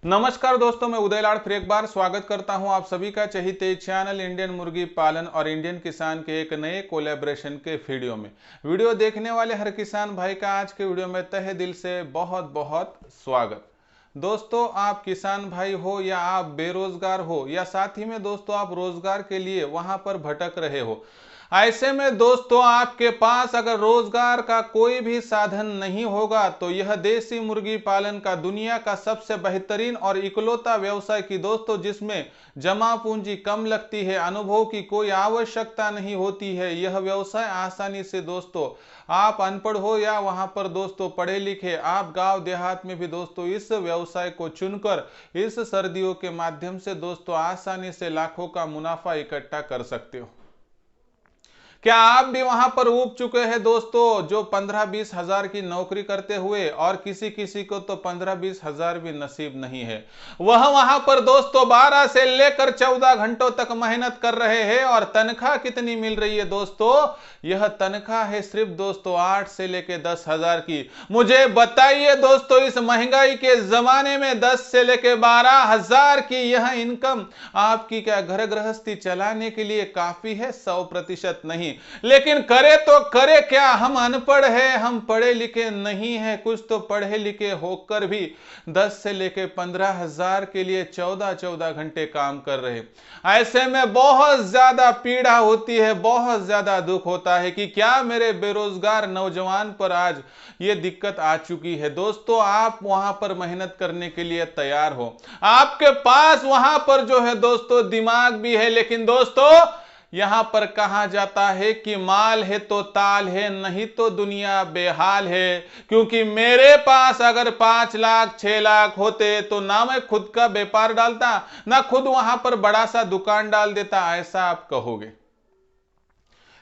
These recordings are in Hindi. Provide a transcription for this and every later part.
नमस्कार दोस्तों, मैं उदय लाड़ फिर एक बार स्वागत करता हूं आप सभी का चहीते चैनल इंडियन मुर्गी पालन और इंडियन किसान के एक नए कोलैबोरेशन के वीडियो में। वीडियो देखने वाले हर किसान भाई का आज के वीडियो में तहे दिल से बहुत बहुत स्वागत। दोस्तों, आप किसान भाई हो या आप बेरोजगार हो या साथ ही में दोस्तों आप रोजगार के लिए वहां पर भटक रहे हो, ऐसे में दोस्तों आपके पास अगर रोजगार का कोई भी साधन नहीं होगा तो यह देसी मुर्गी पालन का दुनिया का सबसे बेहतरीन और इकलौता व्यवसाय की दोस्तों, जिसमें जमा पूंजी कम लगती है, अनुभव की कोई आवश्यकता नहीं होती है। यह व्यवसाय आसानी से दोस्तों, आप अनपढ़ हो या वहां पर दोस्तों पढ़े लिखे, आप गांव देहात में भी दोस्तों इस व्यवसाय को चुनकर इस सर्दियों के माध्यम से दोस्तों आसानी से लाखों का मुनाफा इकट्ठा कर सकते हो। क्या आप भी वहां पर ऊब चुके हैं दोस्तों, जो 15-20 हजार की नौकरी करते हुए और किसी किसी को तो 15-20 हजार भी नसीब नहीं है, वह वहां पर दोस्तों 12 से लेकर 14 घंटों तक मेहनत कर रहे हैं। और तनख्वाह कितनी मिल रही है दोस्तों? यह तनख्वाह है सिर्फ दोस्तों 8 से लेकर 10 हजार की। मुझे बताइए दोस्तों, इस महंगाई के जमाने में 10 से लेकर 12 हजार की यह इनकम आपकी क्या घर गृहस्थी चलाने के लिए काफी है? 100% नहीं। लेकिन करे तो करे क्या? हम अनपढ़ हैं, हम पढ़े लिखे नहीं हैं, कुछ तो पढ़े लिखे होकर भी 10 से लेकर 15 हजार के लिए 14-14 घंटे काम कर रहे। ऐसे में बहुत ज्यादा पीड़ा होती है, बहुत ज्यादा दुख होता है कि क्या मेरे बेरोजगार नौजवान पर आज ये दिक्कत आ चुकी है। दोस्तों, आप वहां पर मेहनत करने के लिए तैयार हो, आपके पास वहां पर जो है दोस्तों दिमाग भी है, लेकिन दोस्तों यहां पर कहा जाता है कि माल है तो ताल है, नहीं तो दुनिया बेहाल है। क्योंकि मेरे पास अगर 5 लाख 6 लाख होते तो ना मैं खुद का व्यापार डालता, ना खुद वहां पर बड़ा सा दुकान डाल देता, ऐसा आप कहोगे।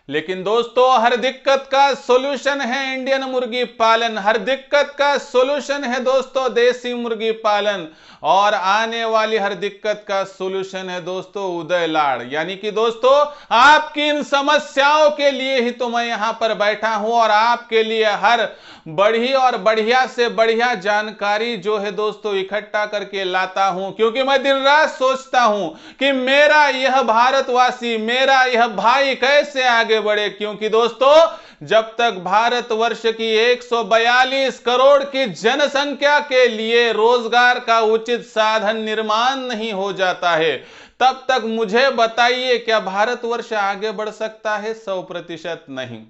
लेकिन दोस्तों हर दिक्कत का सॉल्यूशन है इंडियन मुर्गी पालन, हर दिक्कत का सॉल्यूशन है दोस्तों देसी मुर्गी पालन, और आने वाली हर दिक्कत का सॉल्यूशन है दोस्तों उदय लाड़। यानी कि दोस्तों आपकी इन समस्याओं के लिए ही तो मैं यहां पर बैठा हूं और आपके लिए हर बढ़ी और बढ़िया से बढ़िया जानकारी जो है दोस्तों इकट्ठा करके लाता हूं। क्योंकि मैं दिन रात सोचता हूं कि मेरा यह भारतवासी, मेरा यह भाई कैसे आगे बढ़े। क्योंकि दोस्तों जब तक भारतवर्ष की 142 करोड़ की जनसंख्या के लिए रोजगार का उचित साधन निर्माण नहीं हो जाता है, तब तक मुझे बताइए क्या भारतवर्ष आगे बढ़ सकता है? 100% नहीं।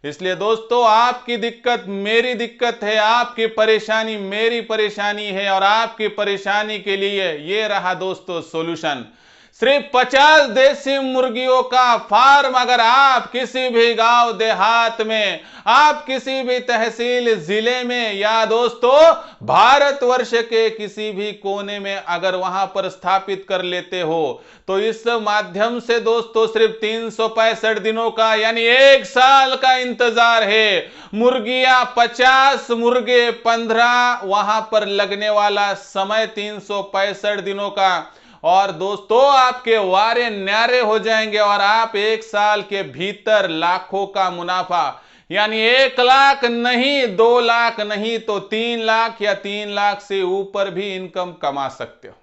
इसलिए दोस्तों आपकी दिक्कत मेरी दिक्कत है, आपकी परेशानी मेरी परेशानी है, और आपकी परेशानी के लिए ये रहा दोस्तों सॉल्यूशन। सिर्फ 50 देसी मुर्गियों का फार्म अगर आप किसी भी गांव देहात में, आप किसी भी तहसील जिले में, या दोस्तों भारतवर्ष के किसी भी कोने में अगर वहां पर स्थापित कर लेते हो, तो इस माध्यम से दोस्तों सिर्फ 365 दिनों का यानी 1 साल का इंतजार है। मुर्गियां 50, मुर्गे 15, वहां पर लगने वाला समय 365 दिनों का, और दोस्तों आपके वारे न्यारे हो जाएंगे और आप 1 साल के भीतर लाखों का मुनाफा, यानी 1 लाख नहीं, 2 लाख नहीं तो 3 लाख या 3 लाख से ऊपर भी इनकम कमा सकते हो।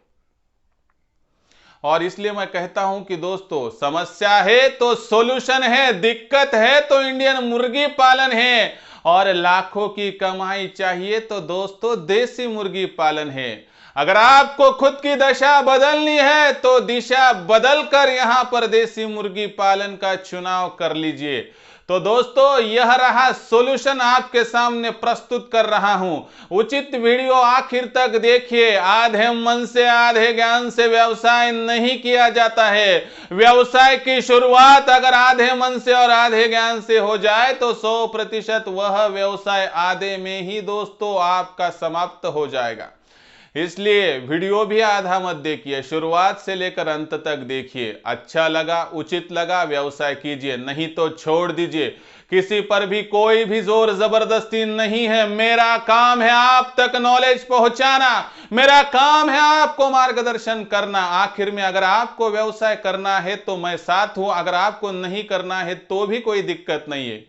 और इसलिए मैं कहता हूं कि दोस्तों समस्या है तो सॉल्यूशन है, दिक्कत है तो इंडियन मुर्गी पालन है, और लाखों की कमाई चाहिए तो दोस्तों देसी मुर्गी पालन है। अगर आपको खुद की दशा बदलनी है तो दिशा बदलकर यहां पर देसी मुर्गी पालन का चुनाव कर लीजिए। तो दोस्तों यह रहा सॉल्यूशन आपके सामने प्रस्तुत कर रहा हूं। उचित वीडियो आखिर तक देखिए। आधे मन से आधे ज्ञान से व्यवसाय नहीं किया जाता है। व्यवसाय की शुरुआत अगर आधे मन से और आधे ज्ञान से हो जाए तो 100% वह व्यवसाय आधे में ही दोस्तों आपका समाप्त हो जाएगा। इसलिए वीडियो भी आधा मत देखिए, शुरुआत से लेकर अंत तक देखिए। अच्छा लगा, उचित लगा, व्यवसाय कीजिए, नहीं तो छोड़ दीजिए। किसी पर भी कोई भी जोर जबरदस्ती नहीं है। मेरा काम है आप तक नॉलेज पहुंचाना, मेरा काम है आपको मार्गदर्शन करना। आखिर में अगर आपको व्यवसाय करना है तो मैं साथ हूं, अगर आपको नहीं करना है तो भी कोई दिक्कत नहीं है।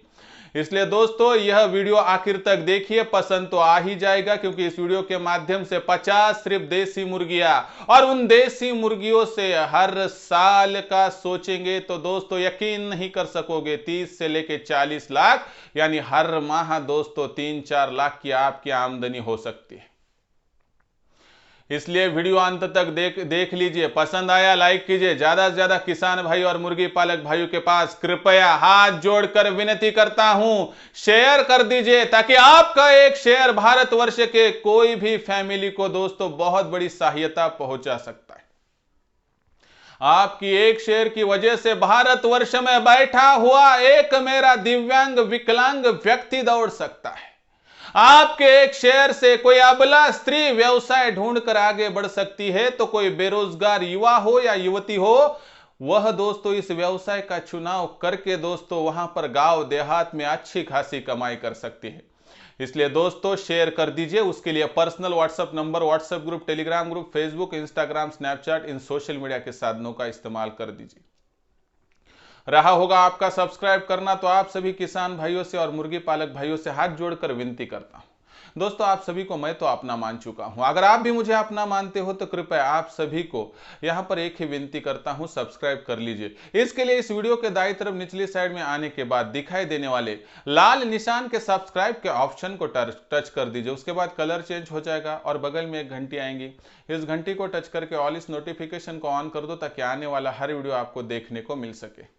इसलिए दोस्तों यह वीडियो आखिर तक देखिए, पसंद तो आ ही जाएगा, क्योंकि इस वीडियो के माध्यम से 50 सिर्फ देसी मुर्गियां, और उन देसी मुर्गियों से हर साल का सोचेंगे तो दोस्तों यकीन नहीं कर सकोगे, 30 से लेके 40 लाख, यानी हर माह दोस्तों 3-4 लाख की आपकी आमदनी हो सकती है। इसलिए वीडियो अंत तक देख लीजिए। पसंद आया लाइक कीजिए। ज्यादा से ज्यादा किसान भाई और मुर्गी पालक भाइयों के पास कृपया हाथ जोड़कर विनती करता हूं, शेयर कर दीजिए, ताकि आपका एक शेयर भारतवर्ष के कोई भी फैमिली को दोस्तों बहुत बड़ी सहायता पहुंचा सकता है। आपकी एक शेयर की वजह से भारतवर्ष में बैठा हुआ एक मेरा दिव्यांग विकलांग व्यक्ति दौड़ सकता है। आपके एक शेयर से कोई अबला स्त्री व्यवसाय ढूंढकर आगे बढ़ सकती है, तो कोई बेरोजगार युवा हो या युवती हो, वह दोस्तों इस व्यवसाय का चुनाव करके दोस्तों वहां पर गांव देहात में अच्छी खासी कमाई कर सकती है। इसलिए दोस्तों शेयर कर दीजिए। उसके लिए personal WhatsApp number, WhatsApp group, Telegram group, Facebook, Instagram, Snapchat, इन सोशल मीडिया के साधनों का इस्तेमाल कर दीजिए। रहा होगा आपका सब्सक्राइब करना, तो आप सभी किसान भाइयों से और मुर्गी पालक भाइयों से हाथ जोड़कर विनती करता हूं। दोस्तों आप सभी को मैं तो अपना मान चुका हूं, अगर आप भी मुझे अपना मानते हो तो कृपया आप सभी को यहां पर एक ही विनती करता हूं, सब्सक्राइब कर लीजिए। इसके लिए इस वीडियो के दाईं तरफ निचली साइड में आने के बाद दिखाई देने वाले लाल निशान के सब्सक्राइब के ऑप्शन को टच कर दीजिए। उसके बाद कलर चेंज हो जाएगा और बगल में एक घंटी आएंगी, इस घंटी को टच करके ऑल इस नोटिफिकेशन को ऑन कर दो, ताकि आने वाला हर वीडियो आपको देखने को मिल सके।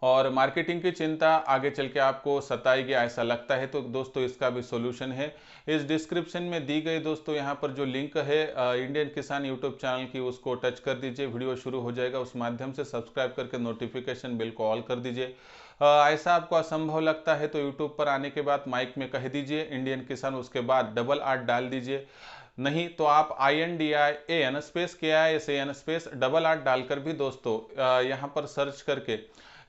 और मार्केटिंग की चिंता आगे चल के आपको सताएगी ऐसा लगता है, तो दोस्तों इसका भी सॉल्यूशन है। इस डिस्क्रिप्शन में दी गई दोस्तों यहाँ पर जो लिंक है इंडियन किसान यूट्यूब चैनल की, उसको टच कर दीजिए। वीडियो शुरू हो जाएगा, उस माध्यम से सब्सक्राइब करके नोटिफिकेशन बिल को ऑल कर दीजिए। ऐसा आपको असंभव लगता है तो यूट्यूब पर आने के बाद माइक में कह दीजिए इंडियन किसान, उसके बाद $8 डाल दीजिए। नहीं तो आप INDIAN स्पेस KISAN स्पेस $8 डालकर भी दोस्तों यहाँ पर सर्च करके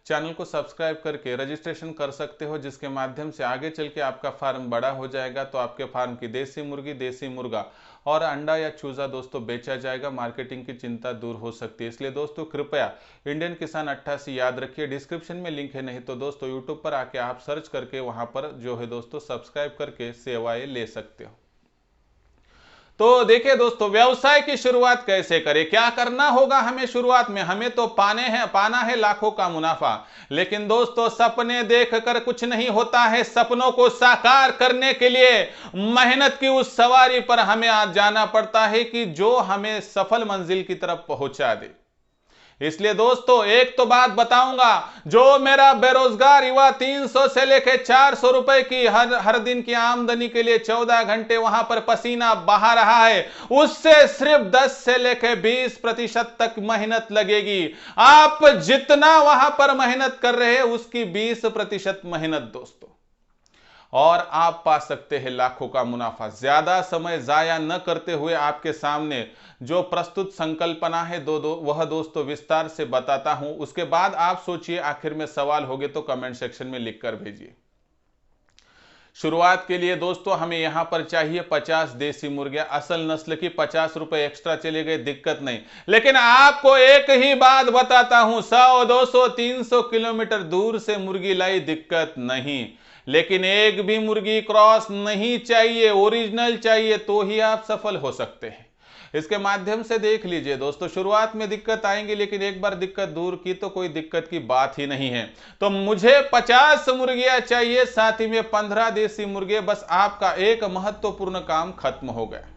चैनल को सब्सक्राइब करके रजिस्ट्रेशन कर सकते हो, जिसके माध्यम से आगे चल के आपका फार्म बड़ा हो जाएगा, तो आपके फार्म की देसी मुर्गी, देसी मुर्गा और अंडा या चूजा दोस्तों बेचा जाएगा। मार्केटिंग की चिंता दूर हो सकती है। इसलिए दोस्तों कृपया इंडियन किसान 88 याद रखिए, डिस्क्रिप्शन में लिंक है, नहीं तो दोस्तों यूट्यूब पर आके आप सर्च करके वहां पर जो है दोस्तों सब्सक्राइब करके सेवाएं ले सकते हो। तो देखिए दोस्तों व्यवसाय की शुरुआत कैसे करें, क्या करना होगा हमें शुरुआत में। हमें तो पाना है लाखों का मुनाफा, लेकिन दोस्तों सपने देखकर कुछ नहीं होता है। सपनों को साकार करने के लिए मेहनत की उस सवारी पर हमें आज जाना पड़ता है कि जो हमें सफल मंजिल की तरफ पहुंचा दे। इसलिए दोस्तों एक तो बात बताऊंगा, जो मेरा बेरोजगार युवा 300 से लेकर 400 रुपए की हर दिन की आमदनी के लिए 14 घंटे वहां पर पसीना बहा रहा है, उससे सिर्फ 10 से लेकर 20% तक मेहनत लगेगी। आप जितना वहां पर मेहनत कर रहे हैं उसकी 20% मेहनत दोस्तों, और आप पा सकते हैं लाखों का मुनाफा। ज्यादा समय जाया न करते हुए आपके सामने जो प्रस्तुत संकल्पना है वह दोस्तों विस्तार से बताता हूं। उसके बाद आप सोचिए, आखिर में सवाल होंगे तो कमेंट सेक्शन में लिखकर भेजिए। शुरुआत के लिए दोस्तों हमें यहां पर चाहिए 50 देसी मुर्गियां, असल नस्ल की। 50 रुपए एक्स्ट्रा चले गए दिक्कत नहीं, लेकिन आपको एक ही बात बताता हूं, 100, 200, 300 किलोमीटर दूर से मुर्गी लाई दिक्कत नहीं, लेकिन एक भी मुर्गी क्रॉस नहीं चाहिए, ओरिजिनल चाहिए, तो ही आप सफल हो सकते हैं। इसके माध्यम से देख लीजिए दोस्तों, शुरुआत में दिक्कत आएंगी, लेकिन एक बार दिक्कत दूर की तो कोई दिक्कत की बात ही नहीं है। तो मुझे 50 मुर्गियां चाहिए, साथ ही में 15 देसी मुर्गे, बस आपका एक महत्वपूर्ण काम खत्म हो गया।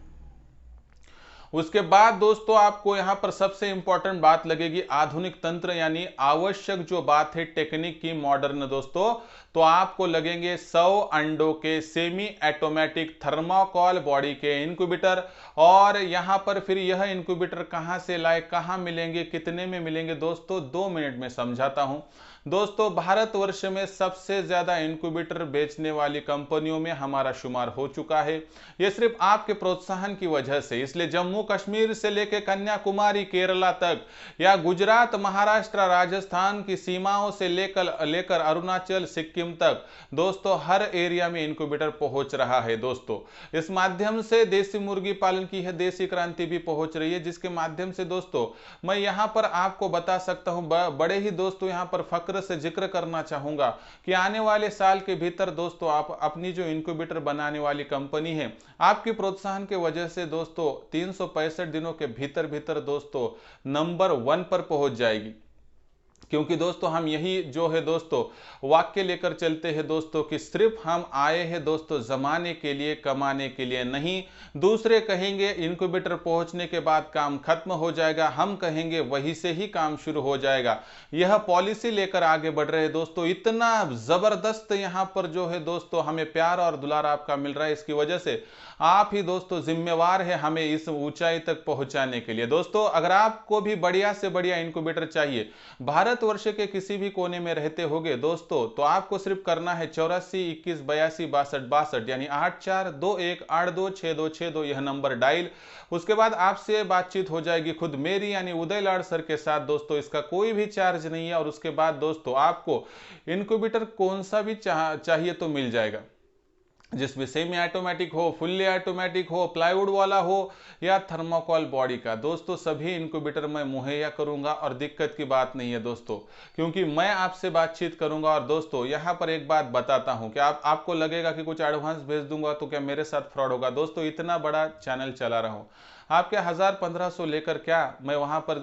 उसके बाद दोस्तों आपको यहां पर सबसे इंपॉर्टेंट बात लगेगी आधुनिक तंत्र, यानी आवश्यक जो बात है टेक्निक की, मॉडर्न दोस्तों। तो आपको लगेंगे 100 अंडों के सेमी ऑटोमेटिक थर्मोकॉल बॉडी के इंक्यूबेटर। और यहां पर फिर यह इंक्यूबेटर कहां से लाए, कहां मिलेंगे, कितने में मिलेंगे दोस्तों 2 मिनट में समझाता हूं। दोस्तों भारतवर्ष में सबसे ज्यादा इंक्यूबेटर बेचने वाली कंपनियों में हमारा शुमार हो चुका है, यह सिर्फ आपके प्रोत्साहन की वजह से। इसलिए जम्मू कश्मीर से लेकर कन्याकुमारी, केरला तक, या गुजरात, महाराष्ट्र, राजस्थान की सीमाओं से लेकर अरुणाचल, सिक्किम, स्टेडियम तक दोस्तों हर एरिया में इनक्यूबेटर पहुंच रहा है। दोस्तों इस माध्यम से देसी मुर्गी पालन की है देसी क्रांति भी पहुंच रही है, जिसके माध्यम से दोस्तों मैं यहां पर आपको बता सकता हूं, बड़े ही दोस्तों यहां पर फक्र से जिक्र करना चाहूंगा कि आने वाले साल के भीतर दोस्तों आप अपनी जो इनक्यूबेटर बनाने वाली कंपनी है, आपकी प्रोत्साहन के वजह से दोस्तों 365 दिनों के भीतर भीतर दोस्तों नंबर 1 पर पहुंच जाएगी। क्योंकि दोस्तों हम यही जो है दोस्तों वाक्य लेकर चलते हैं दोस्तों कि सिर्फ हम आए हैं दोस्तों जमाने के लिए, कमाने के लिए नहीं। दूसरे कहेंगे इनक्यूबेटर पहुंचने के बाद काम खत्म हो जाएगा, हम कहेंगे वहीं से ही काम शुरू हो जाएगा। यह पॉलिसी लेकर आगे बढ़ रहे हैं दोस्तों। इतना जबरदस्त यहां पर जो है दोस्तों हमें प्यार और दुलार आपका मिल रहा है, इसकी वजह से आप ही दोस्तों जिम्मेवार है हमें इस ऊंचाई तक पहुंचाने के लिए। दोस्तों अगर आपको भी बढ़िया से बढ़िया इनक्यूबेटर चाहिए, भारतवर्ष के किसी भी कोने में रहते होगे दोस्तों, तो आपको सिर्फ करना है 84 21 82 62 62 यानी 8421826262 यह नंबर डायल। उसके बाद आपसे बातचीत हो जाएगी खुद मेरी यानी उदय लाड सर के साथ दोस्तों। इसका कोई भी चार्ज नहीं है। और उसके बाद दोस्तों आपको इनक्यूबेटर कौन सा भी चाहिए तो मिल जाएगा, जिसमें सेमी ऑटोमेटिक हो, फुल्ली ऑटोमेटिक हो, प्लाईवुड वाला हो या थर्मोकॉल बॉडी का, दोस्तों सभी इनक्यूबेटर मैं मुहैया करूंगा और दिक्कत की बात नहीं है दोस्तों, क्योंकि मैं आपसे बातचीत करूंगा। और दोस्तों यहां पर एक बात बताता हूं कि आपको लगेगा कि कुछ एडवांस भेज दूंगा तो क्या मेरे साथ फ्रॉड होगा। दोस्तों इतना बड़ा चैनल चला रहा हूं, आपके 1000-1500 लेकर क्या मैं वहां पर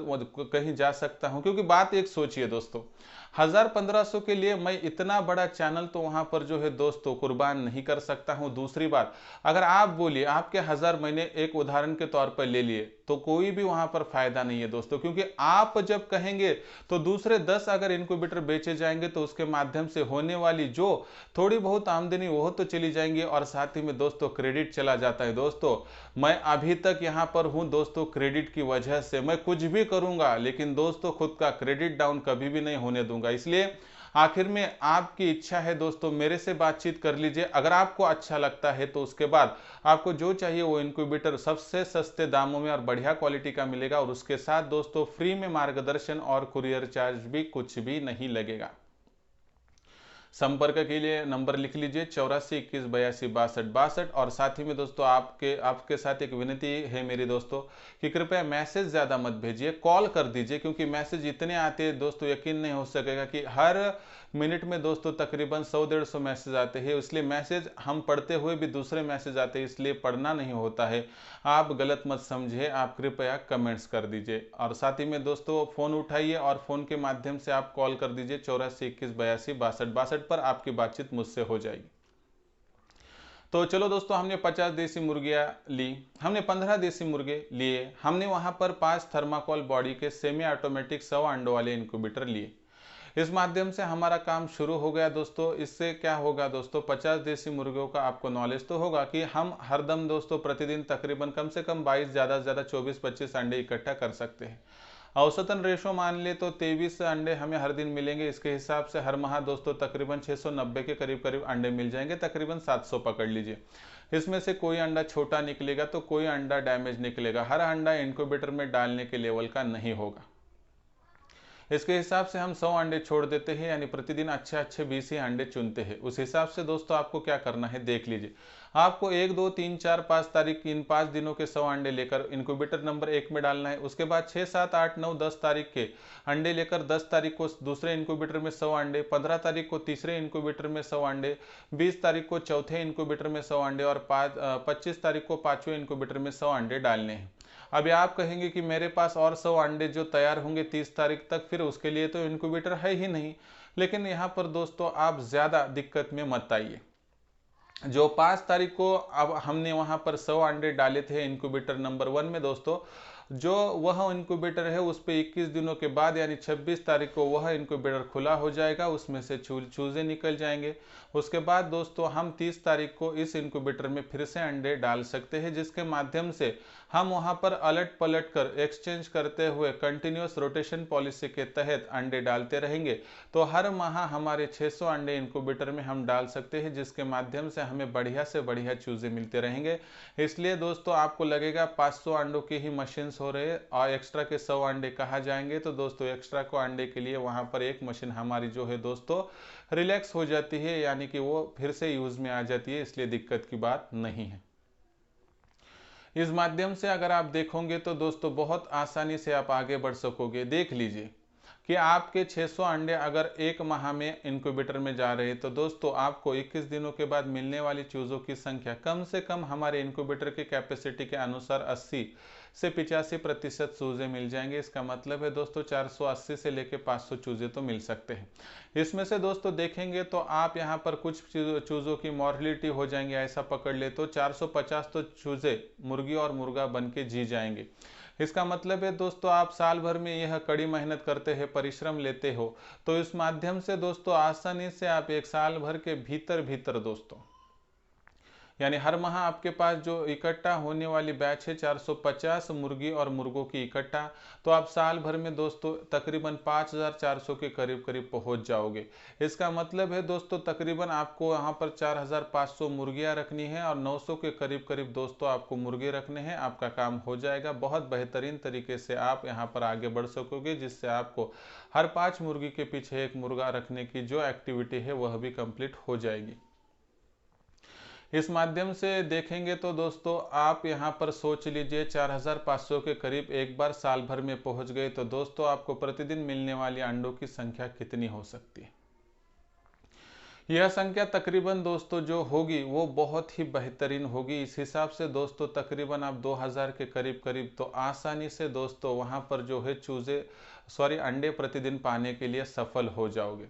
कहीं जा सकता हूं? क्योंकि बात एक सोचिए दोस्तों, 1000-1500 के लिए मैं इतना बड़ा चैनल तो वहां पर जो है दोस्तों कुर्बान नहीं कर सकता हूं। दूसरी बात, अगर आप बोलिए आपके 1000 मैंने एक उदाहरण के तौर पर ले लिए तो कोई भी वहां पर फायदा नहीं है दोस्तों, क्योंकि आप जब कहेंगे तो दूसरे 10 अगर इनक्यूबेटर बेचे जाएंगे तो उसके माध्यम से होने वाली जो थोड़ी बहुत आमदनी वो तो चली जाएंगी और साथ ही में दोस्तों क्रेडिट चला जाता है। दोस्तों मैं अभी तक यहां पर हूं दोस्तों, क्रेडिट की वजह से मैं कुछ भी करूंगा लेकिन दोस्तों खुद का क्रेडिट डाउन कभी भी नहीं होने दूंगा। इसलिए आखिर में आपकी इच्छा है दोस्तों मेरे से बातचीत कर लीजिए। अगर आपको अच्छा लगता है तो उसके बाद आपको जो चाहिए वो इनक्यूबेटर सबसे सस्ते दामों में और बढ़िया क्वालिटी का मिलेगा। और उसके साथ दोस्तों फ्री में मार्गदर्शन और कुरियर चार्ज भी कुछ भी नहीं लगेगा। संपर्क के लिए नंबर लिख लीजिए 84 21 82 62 62। और साथ ही में दोस्तों आपके साथ एक विनती है मेरी दोस्तों कि कृपया मैसेज ज़्यादा मत भेजिए, कॉल कर दीजिए, क्योंकि मैसेज इतने आते हैं दोस्तों यकीन नहीं हो सकेगा कि हर मिनट में दोस्तों तकरीबन 100-150 मैसेज आते हैं। इसलिए मैसेज हम पढ़ते हुए भी दूसरे मैसेज आते हैं, इसलिए पढ़ना नहीं होता है। आप गलत मत समझिए, आप कृपया कमेंट्स कर दीजिए। और साथ ही में दोस्तों फ़ोन उठाइए और फ़ोन के माध्यम से आप कॉल कर दीजिए 84 21 82 62 62 पर आपकी बातचीत मुझसे हो जाएगी। तो चलो दोस्तों हमने 50 देसी मुर्गियाँ ली, हमने 15 देसी मुर्गे लिए, हमने वहाँ पर 5 थर्माकोल बॉडी के सेमी ऑटोमेटिक 100 अंडों वाले इनक्यूबेटर लिए। इस माध्यम से हमारा काम शुरू हो गया दोस्तों। इससे क्या होगा दोस्तों, 50 देसी मुर्गियों का आपको नॉलेज तो होगा कि हम हरदम दोस्तों प्रतिदिन तकरीबन कम से कम 22 ज़्यादा से ज़्यादा 24-25 अंडे इकट्ठा कर सकते हैं। औसतन रेशो मान ले तो 23 अंडे हमें हर दिन मिलेंगे। इसके हिसाब से हर माह दोस्तों तकरीबन 690 के करीब करीब अंडे मिल जाएंगे, तकरीबन 700 पकड़ लीजिए। इसमें से कोई अंडा छोटा निकलेगा तो कोई अंडा डैमेज निकलेगा। हर अंडा इनक्यूबेटर में डालने के लेवल का नहीं होगा। इसके हिसाब से हम 100 अंडे छोड़ देते हैं, यानी प्रतिदिन अच्छे अच्छे 20 ही अंडे चुनते हैं। उस हिसाब से दोस्तों आपको क्या करना है देख लीजिए। आपको 1 2 3 4 5 तारीख इन 5 दिनों के 100 अंडे लेकर इनक्यूबेटर नंबर 1 में डालना है। उसके बाद 6 7 8 9 10 तारीख के अंडे लेकर 10 तारीख को दूसरे इनक्यूबेटर में 100 अंडे, 15 तारीख को तीसरे इनक्यूबेटर में 100 अंडे, 20 तारीख को चौथे इनक्यूबेटर में 100 अंडे और 25 तारीख को 5वें इनक्यूबेटर में 100 अंडे डालने हैं। अभी आप कहेंगे कि मेरे पास और 100 अंडे जो तैयार होंगे 30 तारीख तक, फिर उसके लिए तो इनक्यूबेटर है ही नहीं। लेकिन यहाँ पर दोस्तों आप ज़्यादा दिक्कत में मत आइए। जो 5 तारीख को अब हमने वहाँ पर 100 अंडे डाले थे इनक्यूबेटर नंबर 1 में दोस्तों, जो वह इनक्यूबेटर है उस पर 21 दिनों के बाद यानी 26 तारीख को वह इनक्यूबेटर खुला हो जाएगा, उसमें से चूजे निकल जाएंगे। उसके बाद दोस्तों हम 30 तारीख को इस इनक्यूबेटर में फिर से अंडे डाल सकते हैं, जिसके माध्यम से हम वहां पर अलट पलट कर एक्सचेंज करते हुए कंटिन्यूस रोटेशन पॉलिसी के तहत अंडे डालते रहेंगे। तो हर माह हमारे 600 अंडे इनक्यूबेटर में हम डाल सकते हैं, जिसके माध्यम से हमें बढ़िया से बढ़िया चूजे मिलते रहेंगे। इसलिए दोस्तों आपको लगेगा 500 अंडों की ही मशीन्स हो रहे और एक्स्ट्रा के 100 अंडे कहाँ जाएंगे, तो दोस्तों एक्स्ट्रा को अंडे के लिए वहाँ पर एक मशीन हमारी जो है दोस्तों रिलैक्स हो जाती है, यानी कि वो फिर से यूज़ में आ जाती है, इसलिए दिक्कत की बात नहीं है। इस माध्यम से अगर आप देखोगे तो दोस्तों बहुत आसानी से आप आगे बढ़ सकोगे। देख लीजिए कि आपके 600 अंडे अगर एक माह में इंक्यूबेटर में जा रहे हैं तो दोस्तों आपको 21 दिनों के बाद मिलने वाली चूज़ों की संख्या कम से कम हमारे इंक्यूबेटर की कैपेसिटी के अनुसार 80 से 85% चूज़े मिल जाएंगे। इसका मतलब है दोस्तों 480 से लेकर 500 चूज़े तो मिल सकते हैं। इसमें से दोस्तों देखेंगे तो आप यहाँ पर कुछ चूज़ों की मॉर्टलिटी हो जाएंगे, ऐसा पकड़ ले तो 450 तो चूज़े मुर्गी और मुर्गा बन के जी जाएंगे। इसका मतलब है दोस्तों आप साल भर में यह कड़ी मेहनत करते हैं, परिश्रम लेते हो, तो इस माध्यम से दोस्तों आसानी से आप एक साल भर के भीतर दोस्तों, यानी हर माह आपके पास जो इकट्ठा होने वाली बैच है 450 मुर्गी और मुर्गों की इकट्ठा, तो आप साल भर में दोस्तों तकरीबन 5400 के करीब करीब पहुंच जाओगे। इसका मतलब है दोस्तों तकरीबन आपको यहाँ पर 4500 मुर्गियाँ रखनी है और 900 के करीब करीब दोस्तों आपको मुर्गे रखने हैं। आपका काम हो जाएगा। बहुत बेहतरीन तरीके से आप यहाँ पर आगे बढ़ सकोगे, जिससे आपको हर 5 मुर्गी के पीछे एक मुर्गा रखने की जो एक्टिविटी है वह भी कंप्लीट हो जाएगी। इस माध्यम से देखेंगे तो दोस्तों आप यहाँ पर सोच लीजिए 4500 के करीब एक बार साल भर में पहुँच गए तो दोस्तों आपको प्रतिदिन मिलने वाली अंडों की संख्या कितनी हो सकती है। यह संख्या तकरीबन दोस्तों जो होगी वो बहुत ही बेहतरीन होगी। इस हिसाब से दोस्तों तकरीबन आप 2000 के करीब करीब तो आसानी से दोस्तों वहाँ पर जो है अंडे प्रतिदिन पाने के लिए सफल हो जाओगे।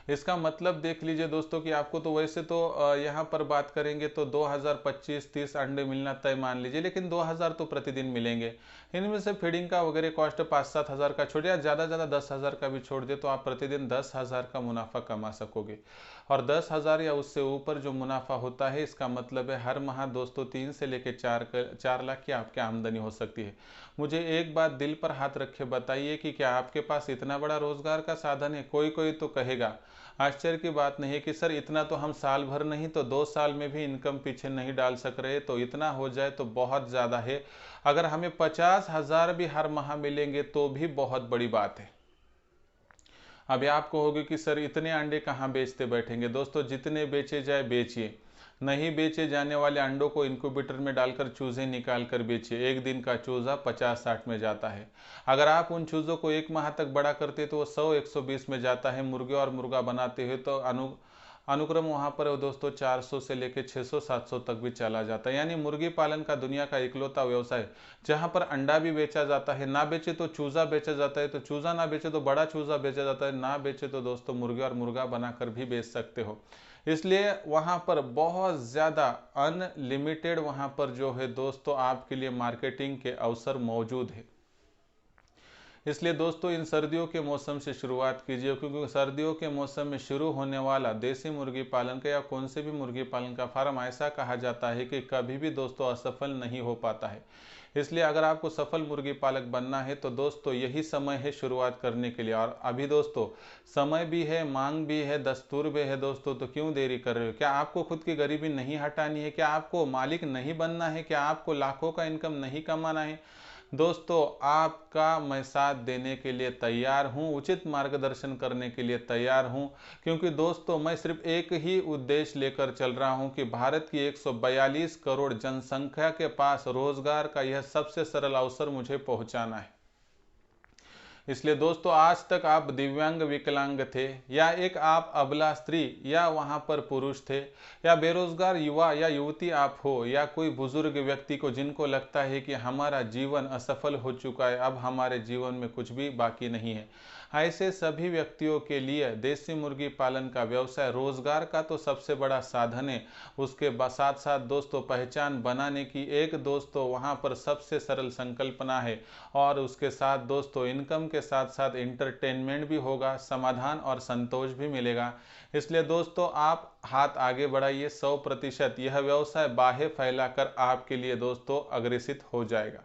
इसका मतलब देख लीजिए दोस्तों कि आपको तो वैसे तो यहाँ पर बात करेंगे तो 2025-30 अंडे मिलना तय मान लीजिए, लेकिन 2000 तो प्रतिदिन मिलेंगे। इनमें से फीडिंग का वगैरह कॉस्ट 5-7 हज़ार का छोड़ या ज़्यादा 10,000 का भी छोड़ दे तो आप प्रतिदिन 10,000 का मुनाफा कमा सकोगे। और 10,000 या उससे ऊपर जो मुनाफा होता है, इसका मतलब है हर माह दोस्तों 3 से लेकर 4 लाख की आपकी आमदनी हो सकती है। मुझे एक बात दिल पर हाथ रखे बताइए कि क्या आपके पास इतना बड़ा रोजगार का साधन है? कोई तो कहेगा, आश्चर्य की बात नहीं है कि सर इतना तो हम साल भर नहीं तो 2 साल में भी इनकम पीछे नहीं डाल सक रहे, तो इतना हो जाए तो बहुत ज़्यादा है। अगर हमें 50,000 भी हर माह मिलेंगे तो भी बहुत बड़ी बात है। अभी आप कहोगे कि सर इतने अंडे कहाँ बेचते बैठेंगे। दोस्तों जितने बेचे जाए बेचिए, नहीं बेचे जाने वाले अंडों को इंक्यूबेटर में डालकर चूजे निकाल कर बेचिए। एक दिन का चूजा 50-60 में जाता है। अगर आप उन चूजों को एक माह तक बड़ा करते तो वो 100-120 में जाता है। मुर्गे और मुर्गा बनाते हुए तो अनुक्रम वहाँ पर दोस्तों 400 से लेकर 600-700 तक भी चला जाता है। यानी मुर्गी पालन का दुनिया का इकलौता व्यवसाय जहाँ पर अंडा भी बेचा जाता है, ना बेचे तो चूजा बेचा जाता है, तो चूजा ना बेचे तो बड़ा चूजा बेचा जाता है, ना बेचे तो दोस्तों मुर्गे और मुर्गा बनाकर भी बेच सकते हो। इसलिए वहाँ पर बहुत ज़्यादा अनलिमिटेड वहाँ पर जो है दोस्तों आपके लिए मार्केटिंग के अवसर मौजूद है। इसलिए दोस्तों इन सर्दियों के मौसम से शुरुआत कीजिए, क्योंकि सर्दियों के मौसम में शुरू होने वाला देसी मुर्गी पालन का या कौन से भी मुर्गी पालन का फार्म ऐसा कहा जाता है कि कभी भी दोस्तों असफल नहीं हो पाता है। इसलिए अगर आपको सफल मुर्गी पालक बनना है तो दोस्तों यही समय है शुरुआत करने के लिए। और अभी दोस्तों समय भी है, मांग भी है, दस्तूर भी है दोस्तों, तो क्यों देरी कर रहे हो? क्या आपको खुद की गरीबी नहीं हटानी है? क्या आपको मालिक नहीं बनना है? क्या आपको लाखों का इनकम नहीं कमाना है? दोस्तों आपका मैं साथ देने के लिए तैयार हूं, उचित मार्गदर्शन करने के लिए तैयार हूं, क्योंकि दोस्तों मैं सिर्फ एक ही उद्देश्य लेकर चल रहा हूं कि भारत की 142 करोड़ जनसंख्या के पास रोजगार का यह सबसे सरल अवसर मुझे पहुंचाना है। इसलिए दोस्तों आज तक आप दिव्यांग विकलांग थे, या एक आप अबला स्त्री या वहाँ पर पुरुष थे, या बेरोजगार युवा या युवती आप हो, या कोई बुजुर्ग व्यक्ति को जिनको लगता है कि हमारा जीवन असफल हो चुका है, अब हमारे जीवन में कुछ भी बाकी नहीं है, ऐसे सभी व्यक्तियों के लिए देसी मुर्गी पालन का व्यवसाय रोजगार का तो सबसे बड़ा साधन है। उसके साथ साथ दोस्तों पहचान बनाने की एक दोस्तों वहाँ पर सबसे सरल संकल्पना है। और उसके साथ दोस्तों इनकम के साथ साथ इंटरटेनमेंट भी होगा, समाधान और संतोष भी मिलेगा। इसलिए दोस्तों आप हाथ आगे बढ़ाइए, 100% यह व्यवसाय बाहें फैलाकर आपके लिए दोस्तों अग्रेसित हो जाएगा।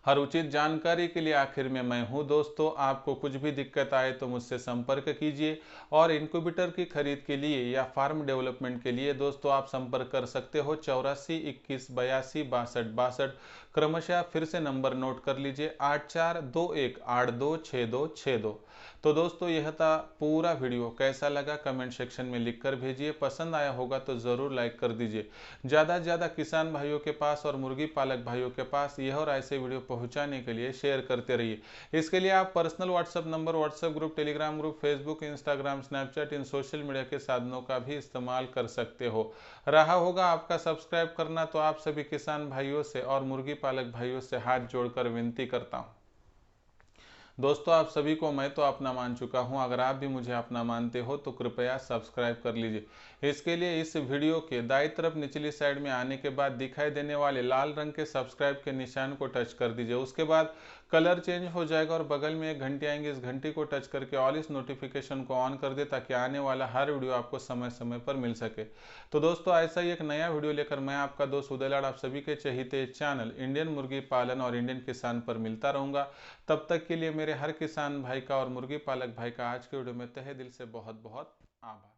हर उचित जानकारी के लिए आखिर में मैं हूं। दोस्तों, आपको कुछ भी दिक्कत आए तो मुझसे संपर्क कीजिए और इनक्यूबेटर की खरीद के लिए या फार्म डेवलपमेंट के लिए दोस्तों आप संपर्क कर सकते हो 84 21 82 62 62। क्रमशः फिर से नंबर नोट कर लीजिए 8421826262। तो दोस्तों, यह था पूरा वीडियो। कैसा लगा कमेंट सेक्शन में लिखकर भेजिए। पसंद आया होगा तो ज़रूर लाइक कर दीजिए। ज़्यादा से ज़्यादा किसान भाइयों के पास और मुर्गी पालक भाइयों के पास यह और ऐसे वीडियो पहुंचाने के लिए शेयर करते रहिए। इसके लिए आप personal WhatsApp number, WhatsApp group, Telegram group, Facebook, Instagram, Snapchat इन सोशल मीडिया के साधनों का भी इस्तेमाल कर सकते हो। रहा होगा आपका सब्सक्राइब करना, तो आप सभी किसान भाइयों से और मुर्गी पालक भाइयों से हाथ जोड़कर विनती करता हूँ। दोस्तों, आप सभी को मैं तो अपना मान चुका हूं। अगर आप भी मुझे अपना मानते हो तो कृपया सब्सक्राइब कर लीजिए। इसके लिए इस वीडियो के दाईं तरफ निचली साइड में आने के बाद दिखाई देने वाले लाल रंग के सब्सक्राइब के निशान को टच कर दीजिए। उसके बाद कलर चेंज हो जाएगा और बगल में एक घंटी आएंगे। इस घंटी को टच करके ऑल इस नोटिफिकेशन को ऑन कर दे ताकि आने वाला हर वीडियो आपको समय समय पर मिल सके। तो दोस्तों, ऐसा ही एक नया वीडियो लेकर मैं आपका दोस्त उदय लाड आप सभी के चहेते चैनल इंडियन मुर्गी पालन और इंडियन किसान पर मिलता रहूंगा। तब तक के लिए मेरे हर किसान भाई का और मुर्गी पालक भाई का आज के वीडियो में तहे दिल से बहुत बहुत आभार।